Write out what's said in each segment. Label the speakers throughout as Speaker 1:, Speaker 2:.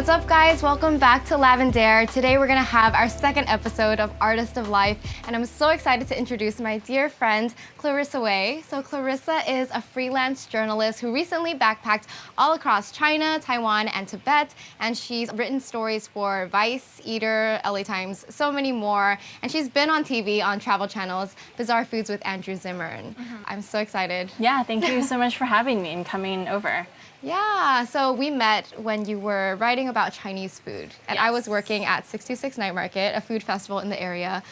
Speaker 1: What's up, guys? Welcome back to Lavender. Today we're gonna have our second episode of Artist of Life, and I'm so excited to introduce my dear friend, Clarissa Wei. So Clarissa is a freelance journalist who recently backpacked all across China, Taiwan, and Tibet, and she's written stories for Vice, Eater, LA Times, so many more, and she's been on TV on travel channels, Bizarre Foods with Andrew Zimmern. I'm so excited.
Speaker 2: Yeah, thank you so much for having me and coming over.
Speaker 1: Yeah, so we met when you were writing about Chinese food, and I was
Speaker 2: Yes.
Speaker 1: working at 66 Night Market, a food festival in the area.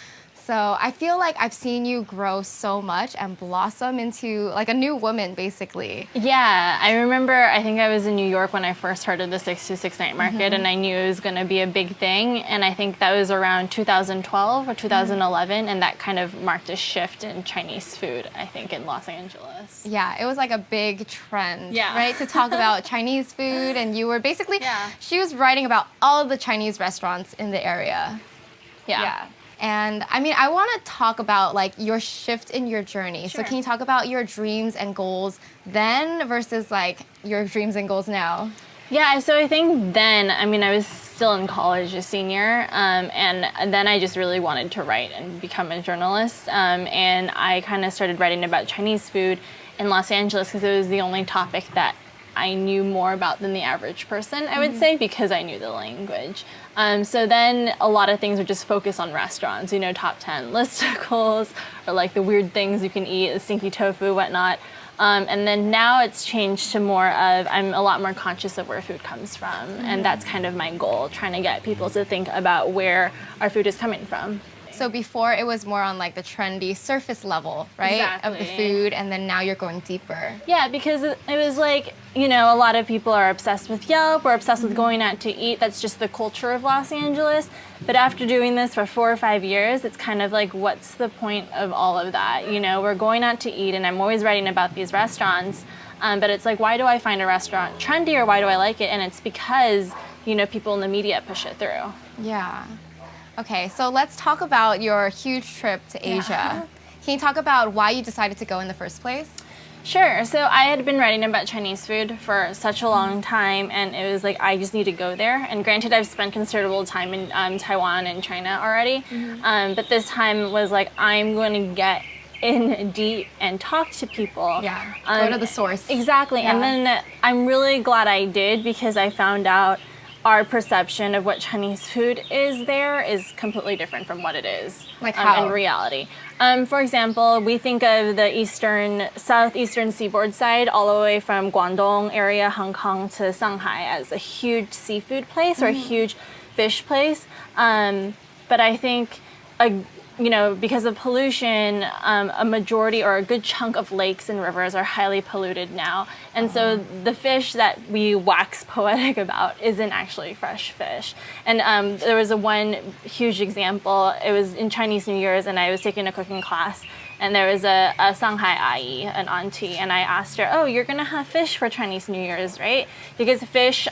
Speaker 1: So I feel like I've seen you grow so much and blossom into like a new woman, basically.
Speaker 2: Yeah, I remember, I think I was in New York when I first heard of the 626 Night Market, and I knew it was going to be a big thing, and I think that was around 2012 or 2011, and that kind of marked a shift in Chinese food, I think, in Los Angeles.
Speaker 1: Yeah, it was like a big trend,
Speaker 2: Yeah.
Speaker 1: right? To talk about Chinese food, and you were basically,
Speaker 2: Yeah.
Speaker 1: she was writing about all of the Chinese restaurants in the area.
Speaker 2: Yeah.
Speaker 1: And I mean, I want to talk about like your shift in your journey. So
Speaker 2: Sure.
Speaker 1: can you talk about your dreams and goals then versus like your dreams and goals now?
Speaker 2: Yeah, so I think then, I mean, I was still in college, a senior, and then I just really wanted to write and become a journalist. And I kind of started writing about Chinese food in Los Angeles because it was the only topic that I knew more about than the average person, I would say, because I knew the language. So then a lot of things would just focus on restaurants, you know, top 10 listicles, or like the weird things you can eat, the stinky tofu, whatnot. And then now it's changed to more of, I'm a lot more conscious of where food comes from. And that's kind of my goal, trying to get people to think about where our food is coming from.
Speaker 1: So before it was more on like the trendy surface level, right? Of the
Speaker 2: Exactly.
Speaker 1: food, and then now you're going deeper.
Speaker 2: Yeah, because it was like, you know, a lot of people are obsessed with Yelp or obsessed with going out to eat. That's just the culture of Los Angeles. But after doing this for 4 or 5 years, it's kind of like, what's the point of all of that? You know, we're going out to eat, and I'm always writing about these restaurants. But it's like, why do I find a restaurant trendy, or why do I like it? And it's because, you know, people in the media push it through.
Speaker 1: Yeah. Okay, so let's talk about your huge trip to Asia. Can you talk about why you decided to go in the first place?
Speaker 2: Sure. So I had been writing about Chinese food for such a long time, and it was like, I just need to go there. And granted, I've spent considerable time in Taiwan and China already, but this time was like, I'm going to get in deep and talk to people.
Speaker 1: Yeah, go to the source.
Speaker 2: Exactly.
Speaker 1: Yeah.
Speaker 2: And then I'm really glad I did, because I found out our perception of what Chinese food is there is completely different from what it is
Speaker 1: Like how?
Speaker 2: in reality. For example, we think of the southeastern seaboard side, all the way from Guangdong area, Hong Kong to Shanghai, as a huge seafood place or a huge fish place. But I think, you know, because of pollution, a majority or a good chunk of lakes and rivers are highly polluted now. And so the fish that we wax poetic about isn't actually fresh fish. And there was one huge example. It was in Chinese New Year's, and I was taking a cooking class, and there was a Shanghai ayi, an auntie, and I asked her, oh, you're gonna have fish for Chinese New Year's, right? Because fish,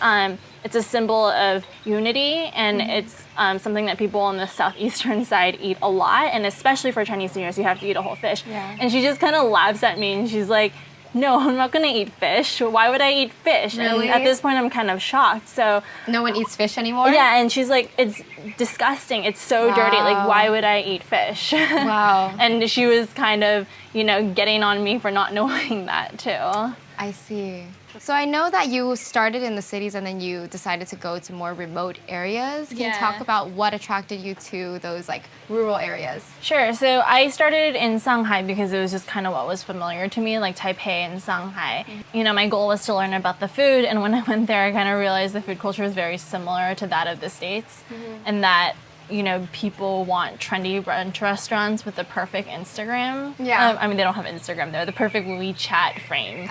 Speaker 2: it's a symbol of unity, and it's something that people on the southeastern side eat a lot, and especially for Chinese New Year's, you have to eat a whole fish.
Speaker 1: Yeah.
Speaker 2: And she just kind of laughs at me, and she's like, no, I'm not gonna eat fish. Why would I eat fish?
Speaker 1: Really?
Speaker 2: And at this point, I'm kind of shocked. So
Speaker 1: No one eats fish anymore?
Speaker 2: yeah, and she's like, it's disgusting. It's so dirty. Like,
Speaker 1: Wow.
Speaker 2: why would I eat fish?
Speaker 1: Wow.
Speaker 2: And she was kind of, you know, getting on me for not knowing that too.
Speaker 1: I see. So I know that you started in the cities and then you decided to go to more remote areas. Can you
Speaker 2: Yeah.
Speaker 1: talk about what attracted you to those like rural areas?
Speaker 2: Sure. So I started in Shanghai because it was just kind of what was familiar to me, like Taipei and Shanghai. You know, my goal was to learn about the food, and when I went there, I kind of realized the food culture is very similar to that of the States, and that, you know, people want trendy brunch restaurants with the perfect Instagram.
Speaker 1: Yeah.
Speaker 2: I mean, they don't have Instagram there. The perfect WeChat frame.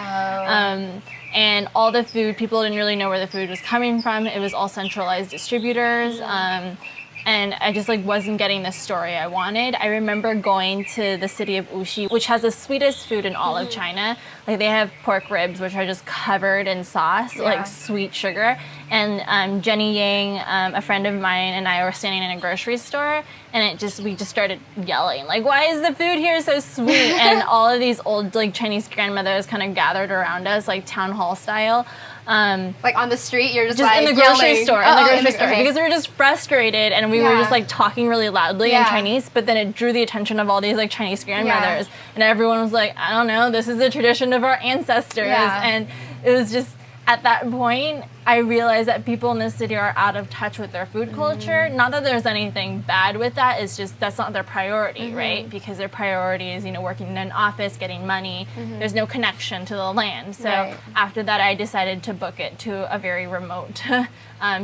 Speaker 2: And all the food, people didn't really know where the food was coming from. It was all centralized distributors. And I just like wasn't getting the story I wanted. I remember going to the city of Wuxi, which has the sweetest food in all of China. Like they have pork ribs, which are just covered in sauce, like sweet sugar. And Jenny Yang, a friend of mine, and I were standing in a grocery store, and we just started yelling, like, why is the food here so sweet? And all of these old like Chinese grandmothers kind of gathered around us, like town hall style.
Speaker 1: Like on the street, you're just
Speaker 2: in the grocery store,
Speaker 1: okay.
Speaker 2: because we were just frustrated and we were just like talking really loudly in Chinese, but then it drew the attention of all these like Chinese grandmothers, and everyone was like, I don't know, this is the tradition of our ancestors, and it was just at that point I realized that people in this city are out of touch with their food culture. Not that there's anything bad with that, it's just that's not their priority, right? Because their priority is, you know, working in an office, getting money. There's no connection to the land. So after that, I decided to book it to a very remote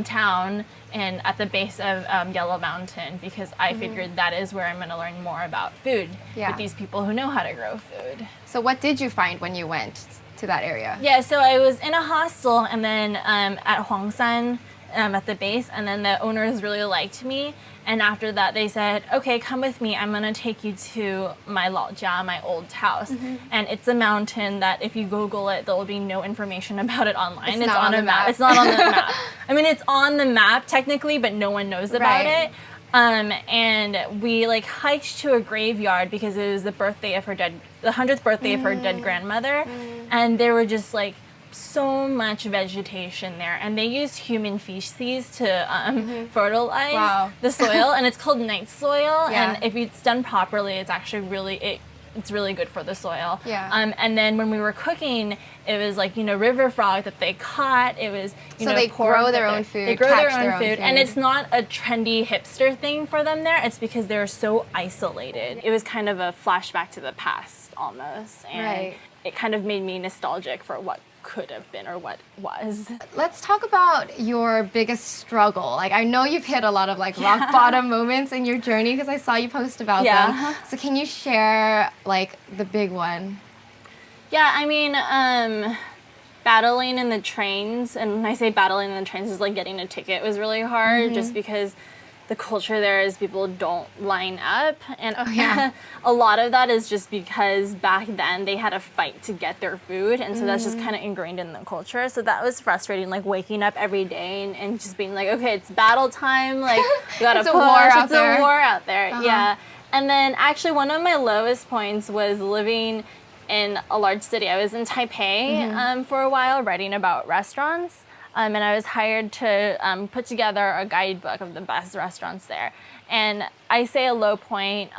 Speaker 2: town and at the base of Yellow Mountain, because I figured that is where I'm going to learn more about food with these people who know how to grow food.
Speaker 1: So what did you find when you went to that area?
Speaker 2: Yeah, so I was in a hostel and then at Huangshan at the base, and then the owners really liked me, and after that they said, okay, come with me, I'm gonna take you to my laojia, my old house. And it's a mountain that if you Google it, there will be no information about it online. It's on a map. It's not on the map. I mean, it's on the map technically, but no one knows about it. And we like hiked to a graveyard because it was the 100th birthday of her dead grandmother, and there were just like so much vegetation there, and they used human feces to fertilize the soil, and it's called night soil, and if it's done properly, it's actually it's really good for the soil. And then when we were cooking, it was like, you know, river frog that they caught. It was, you know,
Speaker 1: they grow their own food.
Speaker 2: They grow their own food. And it's not a trendy hipster thing for them there. It's because they're so isolated. It was kind of a flashback to the past almost. And it kind of made me nostalgic for what could have been or what was.
Speaker 1: Let's talk about your biggest struggle. Like, I know you've hit a lot of like rock bottom moments in your journey because I saw you post about them. So can you share like the big one?
Speaker 2: Yeah, I mean, battling in the trains, and when I say battling in the trains is like getting a ticket was really hard just because the culture there is people don't line up, and a lot of that is just because back then they had a fight to get their food, and so that's just kind of ingrained in the culture. So that was frustrating, like waking up every day and just being like, okay, it's battle time, like you gotta push, it's a war out there. Yeah. And then actually one of my lowest points was living in a large city. I was in Taipei for a while writing about restaurants. And I was hired to put together a guidebook of the best restaurants there. And I say a low point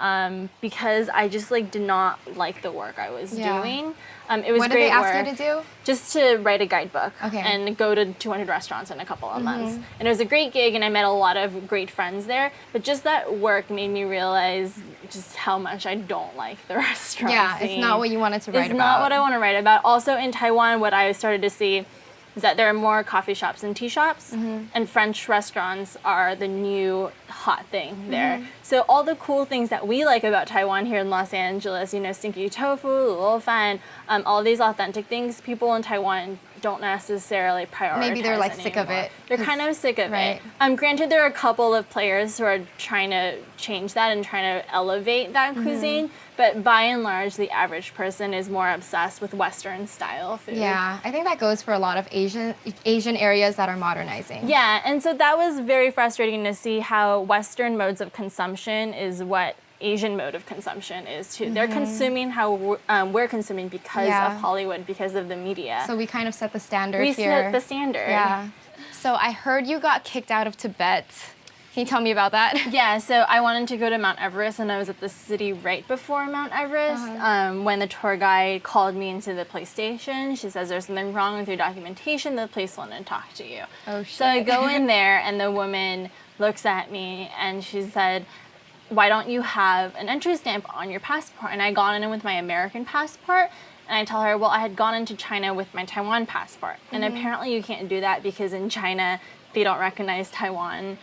Speaker 2: because I just like did not like the work I was doing. It was
Speaker 1: what
Speaker 2: great
Speaker 1: did they ask
Speaker 2: work.
Speaker 1: you to do?
Speaker 2: Just to write a guidebook and go to 200 restaurants in a couple of months. And it was a great gig, and I met a lot of great friends there. But just that work made me realize just how much I don't like the restaurant scene.
Speaker 1: It's not what you wanted to write about.
Speaker 2: It's not what I want to write about. Also in Taiwan, what I started to see is that there are more coffee shops and tea shops, and French restaurants are the new hot thing there. So all the cool things that we like about Taiwan here in Los Angeles, you know, stinky tofu, luo fan, all these authentic things, people in Taiwan don't necessarily prioritize.
Speaker 1: Maybe they're like
Speaker 2: anymore.
Speaker 1: Sick of it.
Speaker 2: They're kind of sick of it. Granted, there are a couple of players who are trying to change that and trying to elevate that cuisine, but by and large, the average person is more obsessed with Western style food.
Speaker 1: Yeah, I think that goes for a lot of Asian areas that are modernizing.
Speaker 2: Yeah, and so that was very frustrating to see how Western modes of consumption is what Asian mode of consumption is too. They're consuming how we're consuming because of Hollywood, because of the media.
Speaker 1: So we kind of set the standard
Speaker 2: here. We set the standard.
Speaker 1: Yeah. So I heard you got kicked out of Tibet. Can you tell me about that?
Speaker 2: Yeah, so I wanted to go to Mount Everest, and I was at the city right before Mount Everest when the tour guide called me into the police station. She says, there's something wrong with your documentation. The police want to talk to you.
Speaker 1: Oh, shit.
Speaker 2: So I go in there, and the woman looks at me, and she said, why don't you have an entry stamp on your passport? And I got in with my American passport, and I tell her, well, I had gone into China with my Taiwan passport. And apparently you can't do that because in China, they don't recognize Taiwan.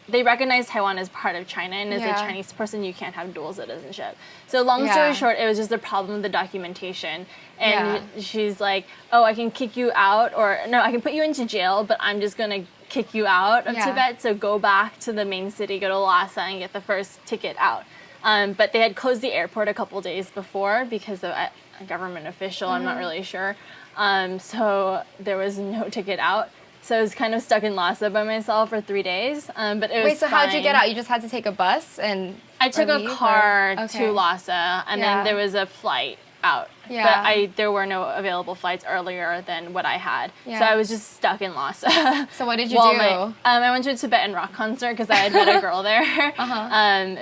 Speaker 2: They recognize Taiwan as part of China, and as a Chinese person, you can't have dual citizenship. So long story short, it was just a problem with the documentation. And she's like, oh, I can kick you out, or no, I can put you into jail, but I'm just going to kick you out of Tibet, so go back to the main city, go to Lhasa, and get the first ticket out. But they had closed the airport a couple days before because of a government official, I'm not really sure. So there was no ticket out. So I was kind of stuck in Lhasa by myself for 3 days, but it was
Speaker 1: Wait, so how'd you get out? You just had to take a bus and
Speaker 2: I took a car to Lhasa, and then there was a flight out
Speaker 1: Yeah.
Speaker 2: But there were no available flights earlier than what I had.
Speaker 1: Yeah.
Speaker 2: So I was just stuck in Lhasa.
Speaker 1: So what did you do?
Speaker 2: I went to a Tibetan rock concert because I had met a girl there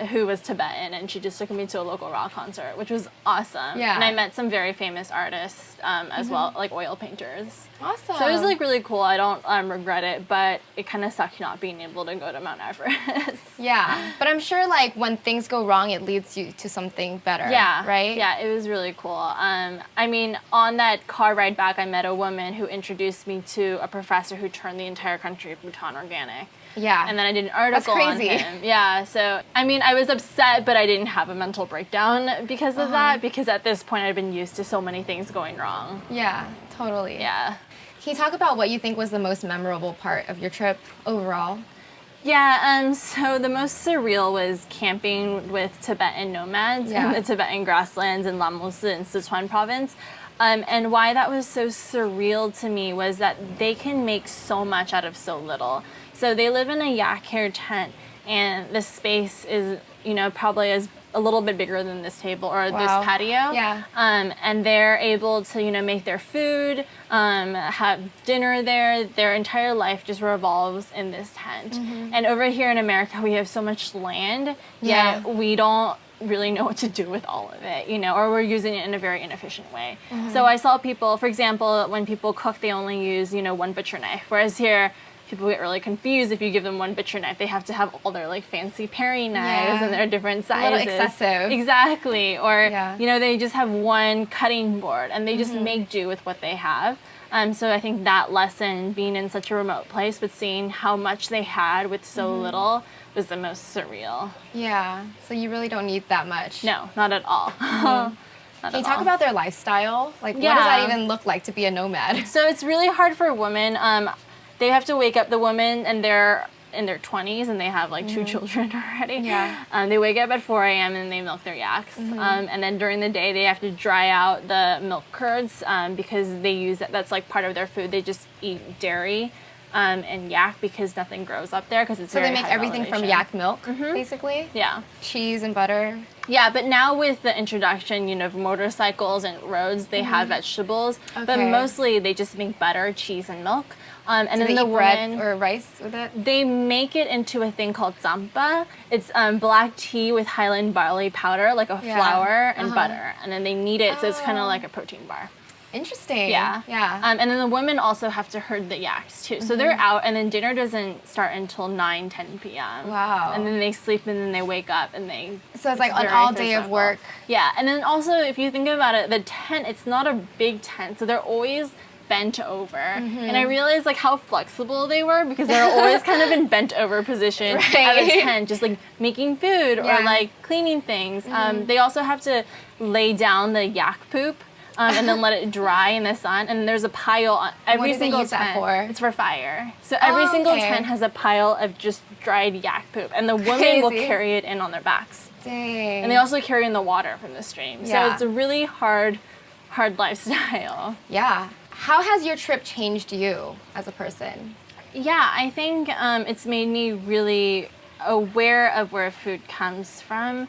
Speaker 2: who was Tibetan, and she just took me to a local rock concert, which was awesome.
Speaker 1: Yeah.
Speaker 2: And I met some very famous artists as well, like oil painters.
Speaker 1: Awesome.
Speaker 2: So it was like really cool. I don't regret it, but it kind of sucked not being able to go to Mount Everest.
Speaker 1: Yeah, but I'm sure like when things go wrong, it leads you to something better.
Speaker 2: Yeah.
Speaker 1: Right?
Speaker 2: Yeah, it was really cool. I mean, on that car ride back, I met a woman who introduced me to a professor who turned the entire country of Bhutan organic.
Speaker 1: Yeah.
Speaker 2: And then I did an article on him. Yeah, so, I mean, I was upset, but I didn't have a mental breakdown because of that, because at this point I'd been used to so many things going wrong.
Speaker 1: Yeah, totally.
Speaker 2: Yeah.
Speaker 1: Can you talk about what you think was the most memorable part of your trip overall?
Speaker 2: Yeah, so the most surreal was camping with Tibetan nomads in the Tibetan grasslands in Lammusi in Sichuan province. And why that was so surreal to me was that they can make so much out of so little. So they live in a yak hair tent, and the space is, probably a little bit bigger than this table or this patio.
Speaker 1: Yeah.
Speaker 2: And they're able to, make their food, have dinner there. Their entire life just revolves in this tent. And over here in America, we have so much land, yet we don't really know what to do with all of it, or we're using it in a very inefficient way. So I saw people, for example, when people cook, they only use, one butcher knife, whereas here, people get really confused if you give them one butcher knife. They have to have all their like fancy paring knives and their different sizes.
Speaker 1: A little excessive.
Speaker 2: Exactly. Or, they just have one cutting board and they just make do with what they have. So I think that lesson, being in such a remote place, but seeing how much they had with so little, was the most surreal.
Speaker 1: Yeah. So you really don't need that much.
Speaker 2: No, not at all.
Speaker 1: Can you talk about their lifestyle? Like, what does that even look like to be a nomad?
Speaker 2: So it's really hard for women. They have to wake up, the women, and they're in their 20s and they have like 2 children already. Yeah. They wake up at 4 a.m. and they milk their yaks. And then during the day they have to dry out the milk curds because they use that's like part of their food. They just eat dairy and yak because nothing grows up there because it's very high elevation.
Speaker 1: So they make everything from yak milk, basically?
Speaker 2: Yeah.
Speaker 1: Cheese and butter?
Speaker 2: Yeah, but now with the introduction, of motorcycles and roads, they have vegetables. Okay. But mostly they just make butter, cheese, and milk. And
Speaker 1: do
Speaker 2: then
Speaker 1: they eat bread or rice with it?
Speaker 2: They make it into a thing called zampa. It's black tea with Highland barley powder, like a flour and butter. And then they knead it, so it's kind of like a protein bar.
Speaker 1: Interesting.
Speaker 2: Yeah.
Speaker 1: Yeah.
Speaker 2: And then the women also have to herd the yaks too. So they're out, and then dinner doesn't start until 9, 10 p.m.
Speaker 1: Wow.
Speaker 2: And then they sleep, and then they wake up, and they...
Speaker 1: So it's like an all day of work.
Speaker 2: Yeah. And then also, if you think about it, the tent, it's not a big tent, so they're always bent over. And I realized like how flexible they were because they're always kind of in bent over position at a tent, just like making food or like cleaning things. They also have to lay down the yak poop and then let it dry in the sun. And there's a pile on every single tent.
Speaker 1: That for?
Speaker 2: It's for fire. So every single tent has a pile of just dried yak poop, and the women will carry it in on their backs.
Speaker 1: Dang.
Speaker 2: And they also carry in the water from the stream. So it's a really hard lifestyle.
Speaker 1: Yeah. How has your trip changed you as a person?
Speaker 2: Yeah, I think it's made me really aware of where food comes from.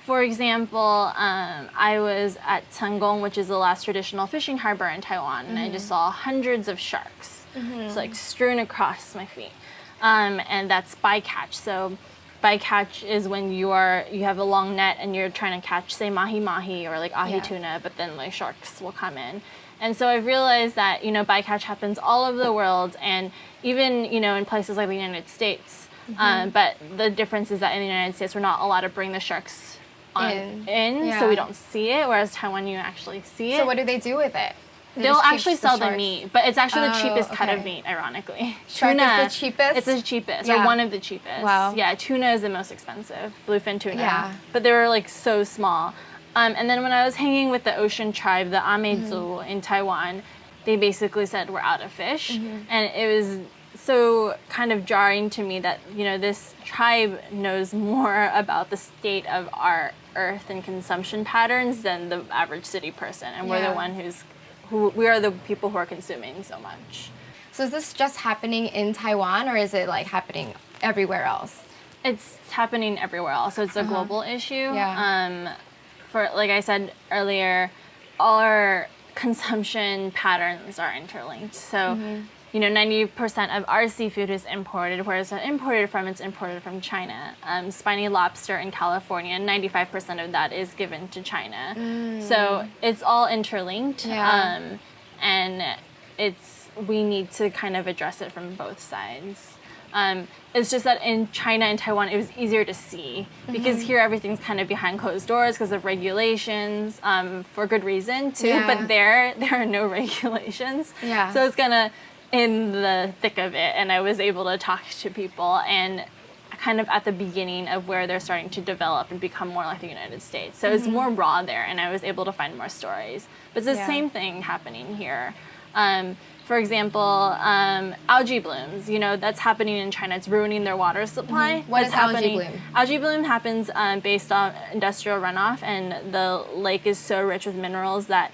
Speaker 2: For example, I was at Cangong, which is the last traditional fishing harbor in Taiwan, and I just saw hundreds of sharks. It's like strewn across my feet. And that's bycatch. So bycatch is when you have a long net and you're trying to catch, say, mahi-mahi or like ahi tuna, but then like sharks will come in. And so I've realized that, bycatch happens all over the world, and even, in places like the United States. But the difference is that in the United States, we're not allowed to bring the sharks in so we don't see it, whereas Taiwan, you actually see it.
Speaker 1: So what do they do with it?
Speaker 2: They'll actually sell the meat, but it's actually the cheapest cut of meat, ironically.
Speaker 1: Tuna is the cheapest?
Speaker 2: It's the cheapest, or one of the cheapest.
Speaker 1: Wow.
Speaker 2: Yeah, tuna is the most expensive, bluefin tuna.
Speaker 1: Yeah.
Speaker 2: But they're like so small. And then when I was hanging with the ocean tribe, the Amezu in Taiwan, they basically said we're out of fish. And it was so kind of jarring to me that, this tribe knows more about the state of our earth and consumption patterns than the average city person. And we're the one we are the people who are consuming so much.
Speaker 1: So is this just happening in Taiwan, or is it like happening everywhere else?
Speaker 2: It's happening everywhere else. So it's a global issue.
Speaker 1: Yeah.
Speaker 2: For, like I said earlier, our consumption patterns are interlinked. So, 90% of our seafood is imported, whereas it's imported from China. Spiny lobster in California, 95% of that is given to China. So it's all interlinked.
Speaker 1: Yeah.
Speaker 2: And we need to kind of address it from both sides. It's just that in China and Taiwan, it was easier to see because here everything's kind of behind closed doors because of regulations, for good reason too.
Speaker 1: Yeah.
Speaker 2: But there are no regulations.
Speaker 1: Yeah.
Speaker 2: So it's gonna in the thick of it, and I was able to talk to people and kind of at the beginning of where they're starting to develop and become more like the United States. So it's more raw there, and I was able to find more stories. But it's the same thing happening here. For example, algae blooms, that's happening in China. It's ruining their water supply.
Speaker 1: What is algae bloom?
Speaker 2: Algae bloom happens based on industrial runoff, and the lake is so rich with minerals that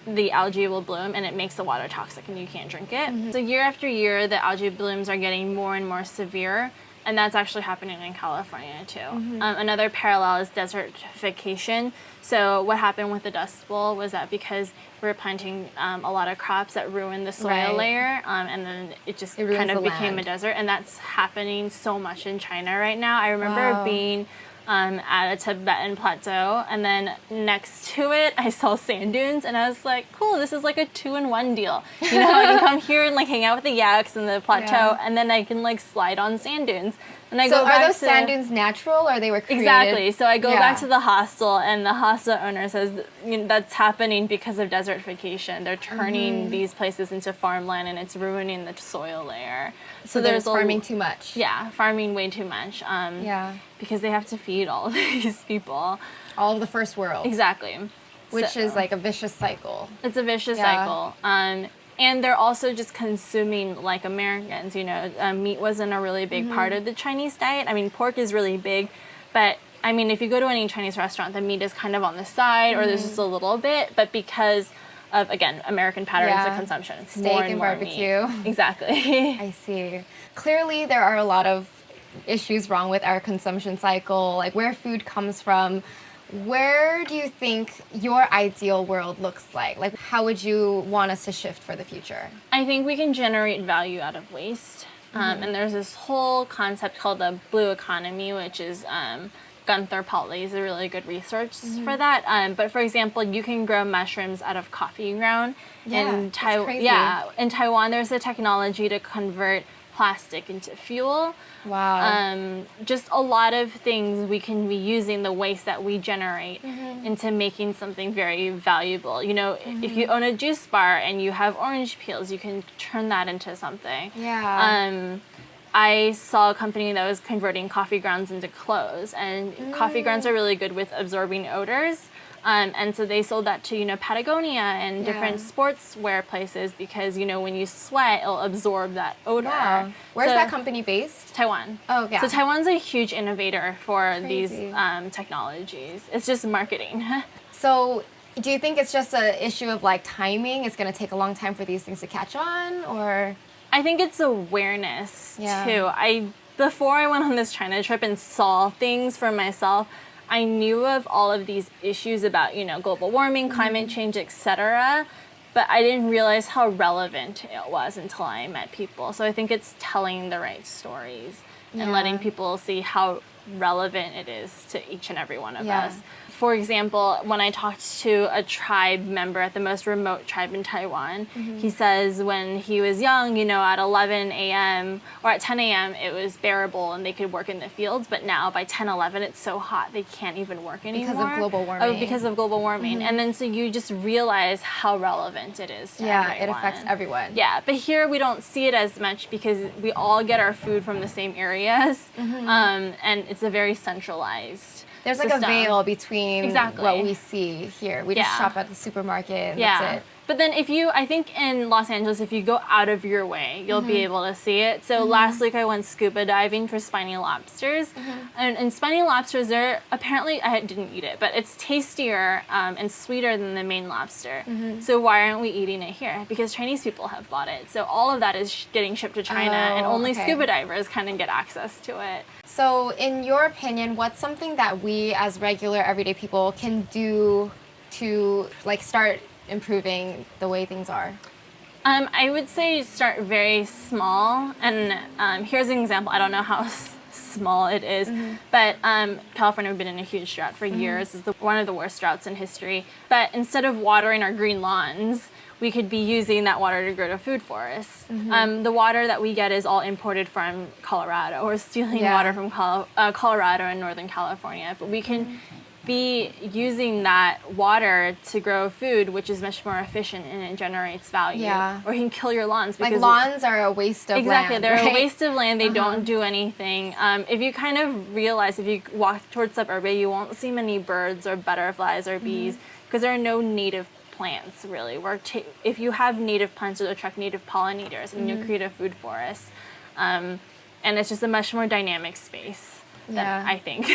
Speaker 2: the algae will bloom and it makes the water toxic and you can't drink it. So year after year, the algae blooms are getting more and more severe, and that's actually happening in California too. Another parallel is desertification. So what happened with the Dust Bowl was that because we were planting a lot of crops that ruined the soil layer, and then it kind of became a desert, and that's happening so much in China right now. I remember being at a Tibetan plateau, and then next to it I saw sand dunes, and I was like, cool, this is like a 2-in-1 deal. I can come here and like hang out with the yaks and the plateau, and then I can like slide on sand dunes. And I go back
Speaker 1: are those sand dunes natural, or they were created?
Speaker 2: Exactly. So I go back to the hostel, and the hostel owner says that's happening because of desertification. They're turning these places into farmland, and it's ruining the soil layer.
Speaker 1: So there's farming too much.
Speaker 2: Yeah, farming way too much. Because they have to feed all of these people.
Speaker 1: All of the first world.
Speaker 2: Exactly.
Speaker 1: Which is like a vicious cycle.
Speaker 2: It's a vicious cycle. And they're also just consuming like Americans. Meat wasn't a really big part of the Chinese diet. I mean, pork is really big, but I mean, if you go to any Chinese restaurant, the meat is kind of on the side, or there's just a little bit. But because of, again, American patterns of consumption, it's
Speaker 1: steak
Speaker 2: more
Speaker 1: and
Speaker 2: more
Speaker 1: barbecue.
Speaker 2: Meat. Exactly.
Speaker 1: I see. Clearly, there are a lot of issues wrong with our consumption cycle, like where food comes from. Where do you think your ideal world looks like? Like, how would you want us to shift for the future?
Speaker 2: I think we can generate value out of waste. And there's this whole concept called the blue economy, which is Gunther Pauly is a really good research for that. But for example, you can grow mushrooms out of coffee ground.
Speaker 1: In Taiwan,
Speaker 2: in Taiwan, there's a technology to convert plastic into fuel.
Speaker 1: Wow.
Speaker 2: Just a lot of things we can be using the waste that we generate into making something very valuable. If you own a juice bar and you have orange peels, you can turn that into something.
Speaker 1: Yeah.
Speaker 2: I saw a company that was converting coffee grounds into clothes, and coffee grounds are really good with absorbing odors. And so they sold that to, Patagonia and different sportswear places because, when you sweat, it'll absorb that odor.
Speaker 1: Wow. Where's that company based?
Speaker 2: Taiwan.
Speaker 1: Oh, yeah.
Speaker 2: So Taiwan's a huge innovator for these technologies. It's just marketing.
Speaker 1: So do you think it's just an issue of like timing? It's going to take a long time for these things to catch on, or?
Speaker 2: I think it's awareness too. Before I went on this China trip and saw things for myself, I knew of all of these issues about, global warming, climate change, etc., but I didn't realize how relevant it was until I met people. So I think it's telling the right stories and letting people see how relevant it is to each and every one of us. For example, when I talked to a tribe member at the most remote tribe in Taiwan, he says when he was young, at 11 a.m. or at 10 a.m., it was bearable and they could work in the fields. But now by 10, 11, it's so hot they can't even work anymore.
Speaker 1: Because of global warming.
Speaker 2: Because of global warming. And then so you just realize how relevant it is to everyone.
Speaker 1: It affects everyone.
Speaker 2: Yeah, but here we don't see it as much because we all get our food from the same areas. And it's a very centralized
Speaker 1: There's like
Speaker 2: system.
Speaker 1: A veil between what we see here. We just shop at the supermarket and that's it.
Speaker 2: But then I think in Los Angeles, if you go out of your way, you'll be able to see it. So last week I went scuba diving for spiny lobsters. And spiny lobsters are, apparently, I didn't eat it, but it's tastier and sweeter than the Maine lobster. So why aren't we eating it here? Because Chinese people have bought it. So all of that is getting shipped to China, and only scuba divers kind of get access to it.
Speaker 1: So in your opinion, what's something that we as regular everyday people can do to like start improving the way things are?
Speaker 2: I would say start very small, and here's an example. I don't know how small it is, but California has been in a huge drought for years. It's one of the worst droughts in history. But instead of watering our green lawns, we could be using that water to grow a food forest. The water that we get is all imported from Colorado. We're stealing water from Colorado and Northern California, but we can be using that water to grow food, which is much more efficient and it generates value.
Speaker 1: Yeah.
Speaker 2: Or you can kill your lawns.
Speaker 1: Like lawns are a waste of land.
Speaker 2: Exactly, they're
Speaker 1: right?
Speaker 2: a waste of land. They don't do anything. If you kind of realize, if you walk towards suburbia, you won't see many birds or butterflies or bees because there are no native plants, really. If you have native plants, you'll attract native pollinators and you'll create a food forest. And it's just a much more dynamic space. I think.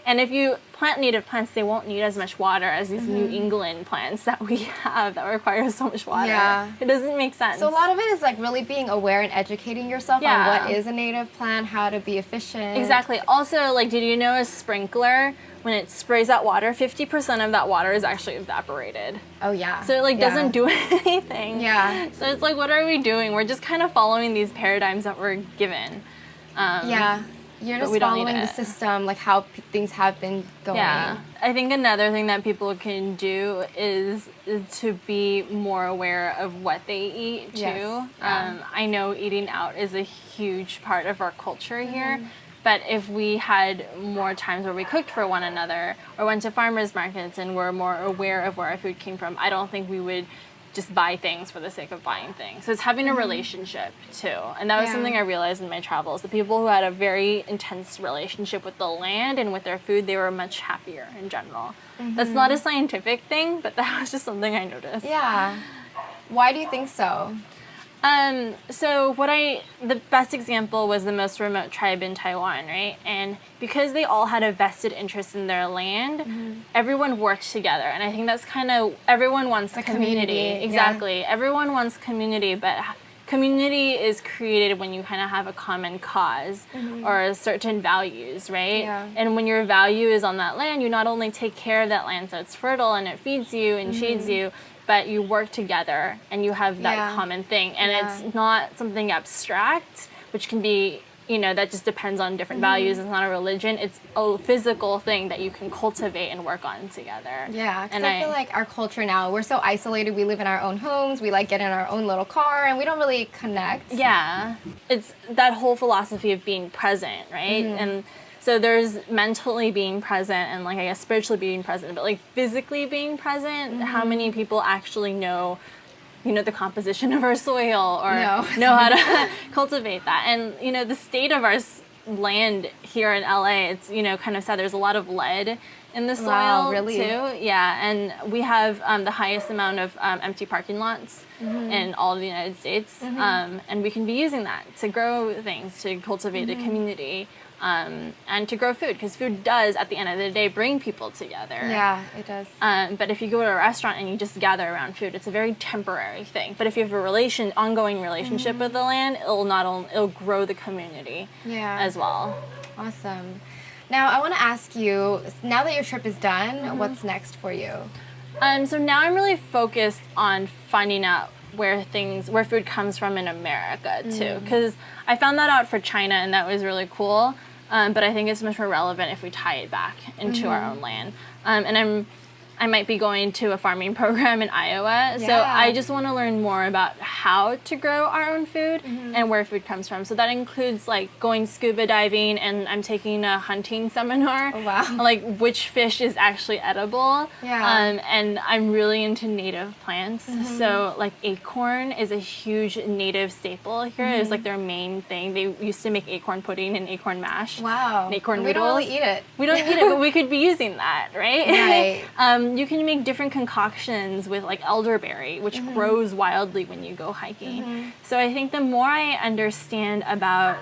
Speaker 2: And if you plant native plants, they won't need as much water as these New England plants that we have that require so much water.
Speaker 1: Yeah.
Speaker 2: It doesn't make sense.
Speaker 1: So a lot of it is like really being aware and educating yourself on what is a native plant, how to be efficient.
Speaker 2: Exactly. Also, like, did you know a sprinkler, when it sprays out water, 50% of that water is actually evaporated.
Speaker 1: Oh, yeah.
Speaker 2: So it like doesn't do anything.
Speaker 1: Yeah.
Speaker 2: So it's like, what are we doing? We're just kind of following these paradigms that we're given.
Speaker 1: You're just following the system, like how things have been going.
Speaker 2: Yeah. I think another thing that people can do is to be more aware of what they eat, too.
Speaker 1: Yes.
Speaker 2: I know eating out is a huge part of our culture here. But if we had more times where we cooked for one another or went to farmers markets and were more aware of where our food came from, I don't think we would just buy things for the sake of buying things. So it's having a relationship too. And that was something I realized in my travels. The people who had a very intense relationship with the land and with their food, they were much happier in general. That's not a scientific thing, but that was just something I noticed.
Speaker 1: Yeah. Why do you think so?
Speaker 2: So the best example was the most remote tribe in Taiwan, right? And because they all had a vested interest in their land, everyone worked together. And I think that's kind of, everyone wants a community. Exactly. Yeah. Everyone wants community, but community is created when you kind of have a common cause or certain values, right? Yeah. And when your value is on that land, you not only take care of that land so it's fertile and it feeds you and shades you, but you work together and you have that common thing. And it's not something abstract, which can be, that just depends on different values. It's not a religion. It's a physical thing that you can cultivate and work on together.
Speaker 1: Yeah, because I feel like our culture now, we're so isolated. We live in our own homes. We like get in our own little car and we don't really connect.
Speaker 2: Yeah. It's that whole philosophy of being present, right? And so there's mentally being present and like, I guess, spiritually being present, but like physically being present, how many people actually know, the composition of our soil or know how to cultivate that? And, the state of our land here in LA, it's, kind of sad. There's a lot of lead in the soil too. Yeah. And we have the highest amount of empty parking lots in all of the United States. And we can be using that to grow things, to cultivate a community. And to grow food, because food does, at the end of the day, bring people together.
Speaker 1: Yeah, it does.
Speaker 2: But if you go to a restaurant and you just gather around food, it's a very temporary thing. But if you have a ongoing relationship with the land, it'll grow the community as well.
Speaker 1: Awesome. Now, I want to ask you, now that your trip is done, what's next for you?
Speaker 2: So now I'm really focused on finding out where food comes from in America too, because I found that out for China and that was really cool. But I think it's much more relevant if we tie it back into our own land. And I might be going to a farming program in Iowa. Yeah. So I just want to learn more about how to grow our own food and where food comes from. So that includes like going scuba diving, and I'm taking a hunting seminar.
Speaker 1: Oh, wow.
Speaker 2: Like which fish is actually edible.
Speaker 1: Yeah.
Speaker 2: And I'm really into native plants. So like acorn is a huge native staple here. It's like their main thing. They used to make acorn pudding and acorn mash.
Speaker 1: Wow.
Speaker 2: And acorn
Speaker 1: we
Speaker 2: noodles.
Speaker 1: don't really eat it.
Speaker 2: We don't eat it, but we could be using that, right?
Speaker 1: Right.
Speaker 2: You can make different concoctions with like elderberry, which grows wildly when you go hiking. So I think the more I understand about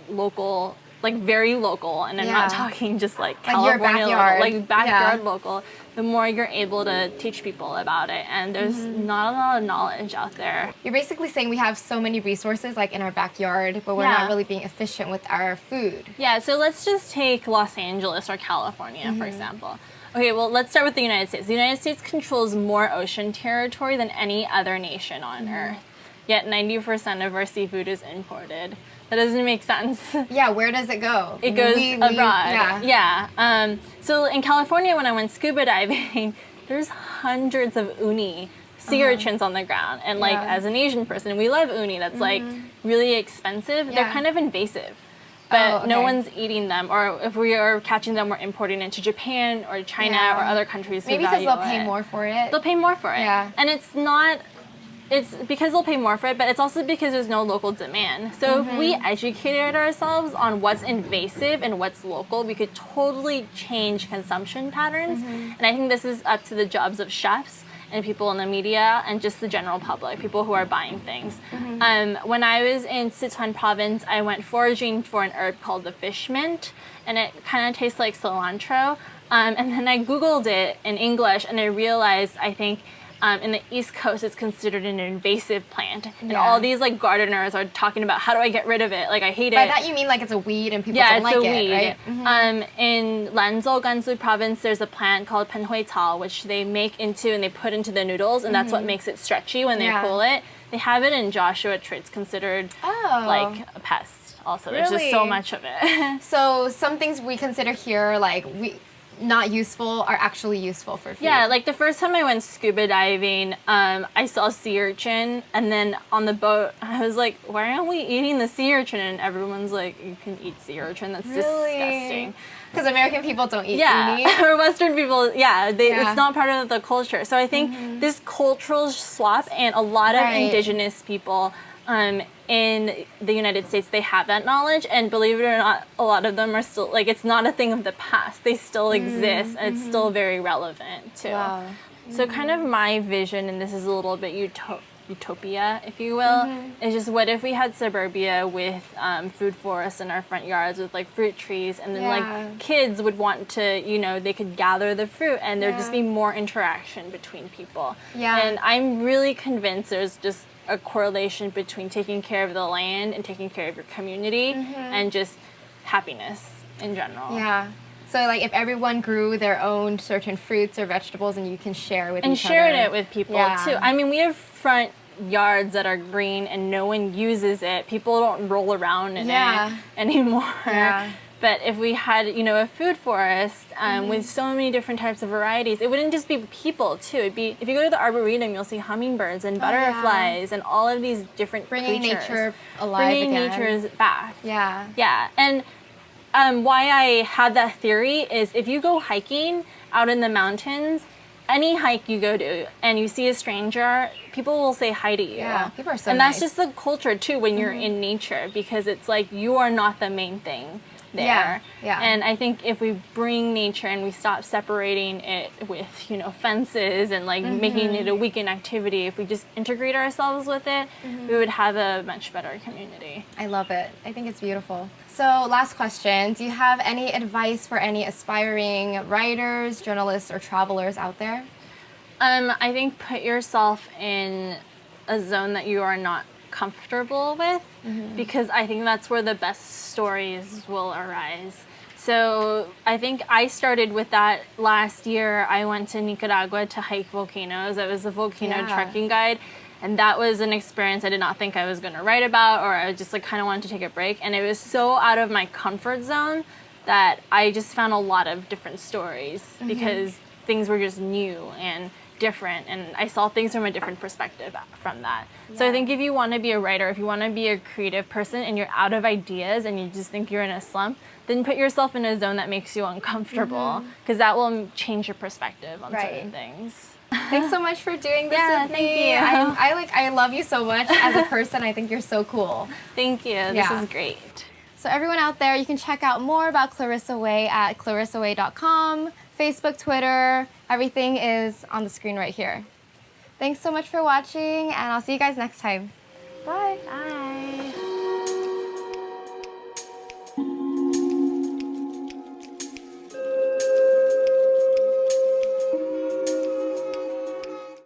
Speaker 2: local like very local, and I'm not talking just like
Speaker 1: your
Speaker 2: California
Speaker 1: backyard.
Speaker 2: local, like backyard local, the more you're able to teach people about it. And there's not a lot of knowledge out there.
Speaker 1: You're basically saying we have so many resources like in our backyard, but we're not really being efficient with our food.
Speaker 2: Yeah, so let's just take Los Angeles or California, for example. Okay, well, let's start with the United States. The United States controls more ocean territory than any other nation on Earth. Yet 90% of our seafood is imported. That doesn't make sense.
Speaker 1: Yeah, where does it go?
Speaker 2: It goes abroad. So in California, when I went scuba diving, there's hundreds of uni sea urchins on the ground. And like as an Asian person, we love uni. That's like really expensive. They're kind of invasive. But no one's eating them, or if we are catching them, we're importing it to Japan or China or other countries.
Speaker 1: Maybe because they'll pay more for it.
Speaker 2: They'll pay more for it.
Speaker 1: Yeah.
Speaker 2: And it's because they'll pay more for it, but it's also because there's no local demand. So if we educated ourselves on what's invasive and what's local, we could totally change consumption patterns. And I think this is up to the jobs of chefs and people in the media and just the general public, people who are buying things. When I was in Sichuan province, I went foraging for an herb called the fish mint, and it kind of tastes like cilantro. And then I Googled it in English, and I realized, I think, in the East Coast, it's considered an invasive plant. And all these like gardeners are talking about, how do I get rid of it? Like, I hate it.
Speaker 1: By that you mean like it's a weed and people don't like it, right?
Speaker 2: In Lanzhou, Gansu province, there's a plant called penhui cao, which they make into and they put into the noodles, and that's what makes it stretchy when they cool it. They have it in Joshua Tree. It's considered like a pest also. There's just so much of it.
Speaker 1: So some things we consider here like not useful are actually useful for food.
Speaker 2: Yeah, like the first time I went scuba diving, I saw sea urchin, and then on the boat, I was like, why aren't we eating the sea urchin? And everyone's like, you can eat sea urchin, that's disgusting.
Speaker 1: Because American people don't eat uni.
Speaker 2: Or Western people, it's not part of the culture. So I think this cultural swap, and a lot of indigenous people in the United States, they have that knowledge, and believe it or not, a lot of them are still, like, it's not a thing of the past. They still exist, and it's still very relevant, too. So kind of my vision, and this is a little bit utopia, if you will, is just what if we had suburbia with food forests in our front yards with, like, fruit trees, and then, like, kids would want to, you know, they could gather the fruit, and there'd just be more interaction between people. And I'm really convinced there's just a correlation between taking care of the land and taking care of your community and just happiness in general.
Speaker 1: So like if everyone grew their own certain fruits or vegetables and you can share with each other.
Speaker 2: And shared it with people too. I mean, we have front yards that are green and no one uses it. People don't roll around in it anymore. But if we had, you know, a food forest with so many different types of varieties, it wouldn't just be people too. It'd be, if you go to the arboretum, you'll see hummingbirds and butterflies and all of these different
Speaker 1: bringing
Speaker 2: creatures.
Speaker 1: nature alive
Speaker 2: bringing
Speaker 1: again.
Speaker 2: nature back.
Speaker 1: Yeah.
Speaker 2: And why I had that theory is if you go hiking out in the mountains, any hike you go to and you see a stranger, people will say hi to you.
Speaker 1: Yeah, people are so
Speaker 2: And
Speaker 1: nice.
Speaker 2: that's just the culture too when you're in nature, because it's like you are not the main thing there. And I think if we bring nature and we stop separating it with, you know, fences and like making it a weekend activity, if we just integrate ourselves with it, we would have a much better community.
Speaker 1: I love it. I think it's beautiful. So last question, do you have any advice for any aspiring writers, journalists, or travelers out there?
Speaker 2: I think put yourself in a zone that you are not comfortable with, because I think that's where the best stories will arise. So I think I started with that last year. I went to Nicaragua to hike volcanoes. I was a volcano trekking guide, and that was an experience I did not think I was going to write about, or I just like kind of wanted to take a break. And it was so out of my comfort zone that I just found a lot of different stories because things were just new and different, and I saw things from a different perspective from that. So I think if you want to be a writer, if you want to be a creative person and you're out of ideas and you just think you're in a slump, then put yourself in a zone that makes you uncomfortable, because that will change your perspective on certain things.
Speaker 1: Thanks so much for doing this with me.
Speaker 2: Thank you.
Speaker 1: I love you so much as a person. I think you're so cool.
Speaker 2: Thank you. This is great.
Speaker 1: So everyone out there, you can check out more about Clarissa Wei at clarissawei.com, Facebook, Twitter, everything is on the screen right here. Thanks so much for watching, and I'll see you guys next time. Bye.
Speaker 2: Bye.